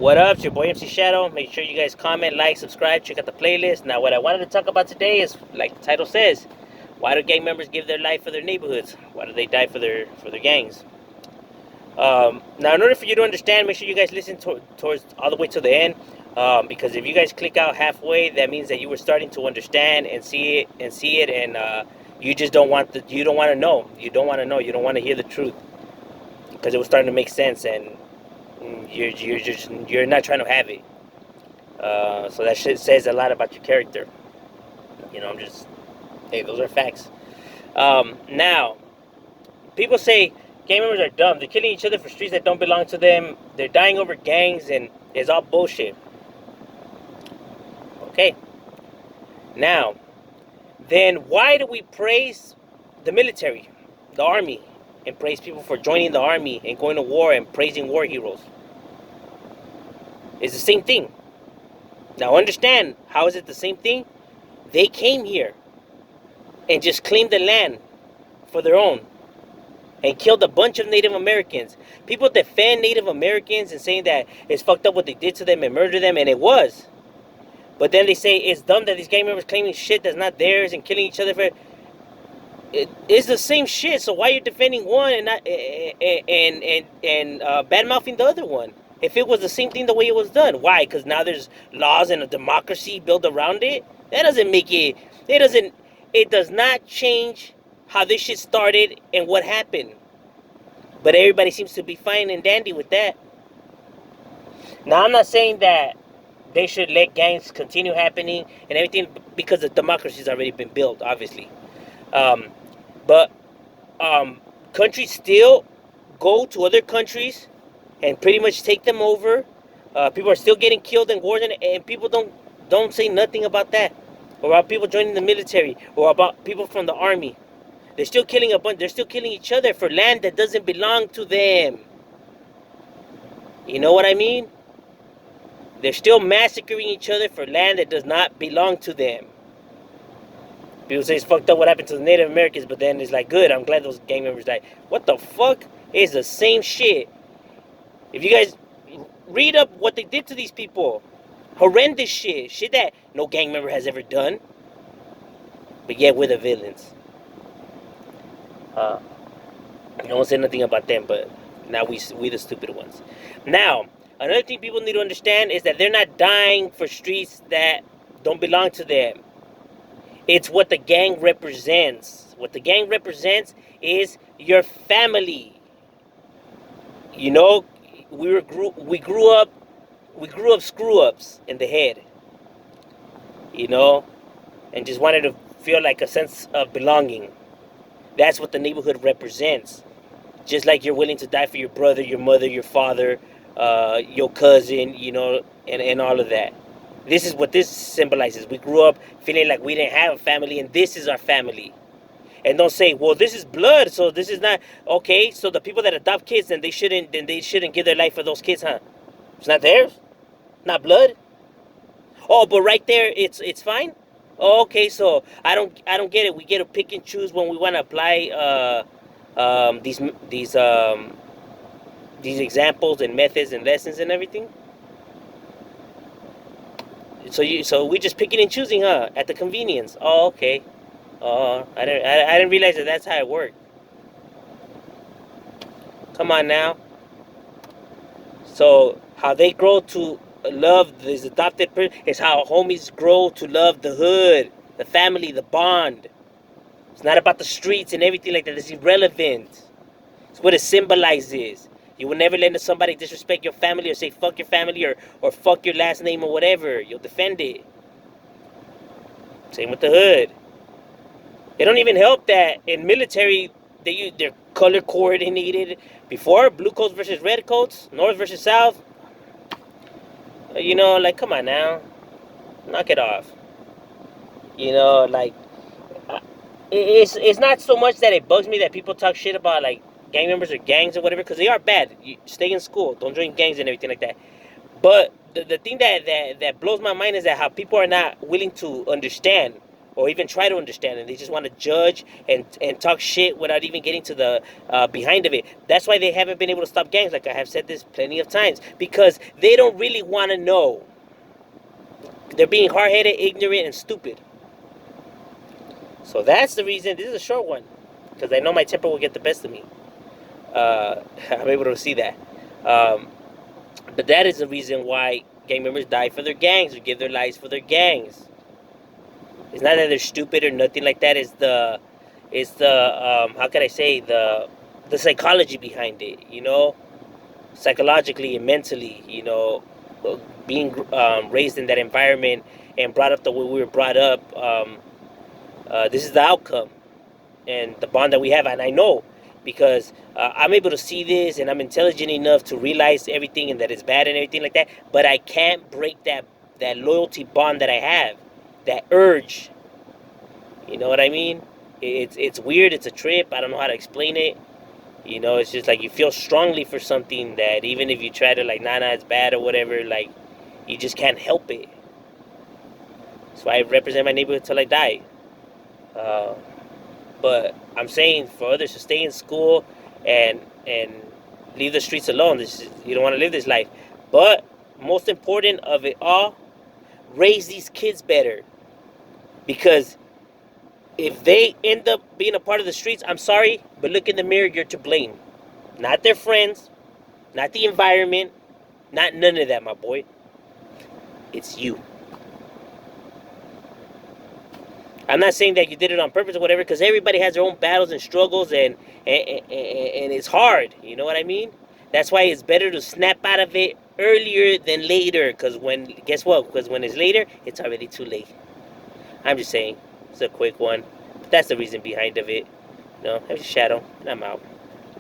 What up? It's your boy MC Shadow. Make sure you guys comment, like, subscribe, check out the playlist. Now, what I wanted to talk about today is, like the title says, why do gang members give their life for their neighborhoods? Why do they die for their gangs? Now, in order for you to understand, make sure you guys listen towards all the way to the end, because if you guys click out halfway, that means that you were starting to understand and see it, and you just don't want you don't want to know. You don't want to know. You don't want to hear the truth because it was starting to make sense and. You're not trying to have it. So that shit says a lot about your character. I'm just, hey, those are facts. Now, people say gang members are dumb. They're killing each other for streets that don't belong to them. They're dying over gangs, and it's all bullshit. Okay. Now, then why do we praise the military, the army, and praise people for joining the army and going to war and praising war heroes? It's the same thing. Now understand, how is it the same thing? They came here and just claimed the land for their own and killed a bunch of Native Americans. People defend Native Americans and saying that it's fucked up what they did to them and murdered them, and it was. But then they say it's dumb that these gang members claiming shit that's not theirs and killing each other for it's the same shit. So why are you defending one and not bad mouthing the other one? If it was the same thing the way it was done, why? Because now there's laws and a democracy built around it. That doesn't make it. It does not change how this shit started and what happened. But everybody seems to be fine and dandy with that. Now I'm not saying that they should let gangs continue happening and everything because the democracy's already been built, obviously. But countries still go to other countries and pretty much take them over. People are still getting killed in wars, and people don't say nothing about that, or about people joining the military, or about people from the army. They're still killing a bunch. They're still killing each other for land that doesn't belong to them. You know what I mean? They're still massacring each other for land that does not belong to them. People say it's fucked up what happened to the Native Americans, but then it's like, good, I'm glad those gang members died. What the fuck? It's the same shit. If you guys read up what they did to these people, horrendous shit that no gang member has ever done, but yet we're the villains. I won't say nothing about them, but now we the stupid ones. Now, another thing people need to understand is that they're not dying for streets that don't belong to them. It's what the gang represents. What the gang represents is your family. We grew up screw ups in the head. And just wanted to feel like a sense of belonging. That's what the neighborhood represents. Just like you're willing to die for your brother, your mother, your father, your cousin, and all of that. This is what this symbolizes. We grew up feeling like we didn't have a family, and this is our family. And don't say, well, this is blood, so this is not okay. So the people that adopt kids, then they shouldn't give their life for those kids, huh? It's not theirs, not blood. Oh, but right there, it's fine. Oh, okay, so I don't get it. We get to pick and choose when we want to apply these examples and methods and lessons and everything. So we just picking and choosing, huh? At the convenience. Oh, okay. Oh, I didn't realize that that's how it worked. Come on now. So how they grow to love this adopted person is how homies grow to love the hood, the family, the bond. It's not about the streets and everything like that. It's irrelevant. It's what it symbolizes. You will never let somebody disrespect your family or say fuck your family or fuck your last name or whatever. You'll defend it. Same with the hood. It don't even help that in military they're color coordinated. Before, blue coats versus red coats, north versus south. Like, come on now. Knock it off. It's not so much that it bugs me that people talk shit about, like, gang members or gangs or whatever, because they are bad. You stay in school. Don't join gangs and everything like that. But the thing that blows my mind is that how people are not willing to understand or even try to understand it. They just want to judge and talk shit without even getting to the behind of it. That's why they haven't been able to stop gangs. Like I have said this plenty of times, because they don't really want to know. They're being hard-headed, ignorant, and stupid. So that's the reason. This is a short one, because I know my temper will get the best of me. I'm able to see that. But that is the reason why gang members die for their gangs or give their lives for their gangs. It's not that they're stupid or nothing like that. It's the how can I say, the psychology behind it. You know, psychologically and mentally. You know, being raised in that environment and brought up the way we were brought up. This is the outcome and the bond that we have, and I know because I'm able to see this and I'm intelligent enough to realize everything and that it's bad and everything like that. But I can't break that loyalty bond that I have, that urge. You know what I mean? It's weird. It's a trip. I don't know how to explain it. You know, it's just like you feel strongly for something that even if you try to like, nah, it's bad or whatever, like you just can't help it. That's why I represent my neighborhood till I die. But I'm saying for others to stay in school and leave the streets alone. You don't want to live this life. But most important of it all, raise these kids better. Because if they end up being a part of the streets, I'm sorry, but look in the mirror, you're to blame. Not their friends, not the environment, not none of that, my boy. It's you. I'm not saying that you did it on purpose or whatever, because everybody has their own battles and struggles, and it's hard. You know what I mean? That's why it's better to snap out of it earlier than later. Because guess what? Because when it's later, it's already too late. I'm just saying, it's a quick one. But that's the reason behind of it. You know, I'm Shadow, and I'm out.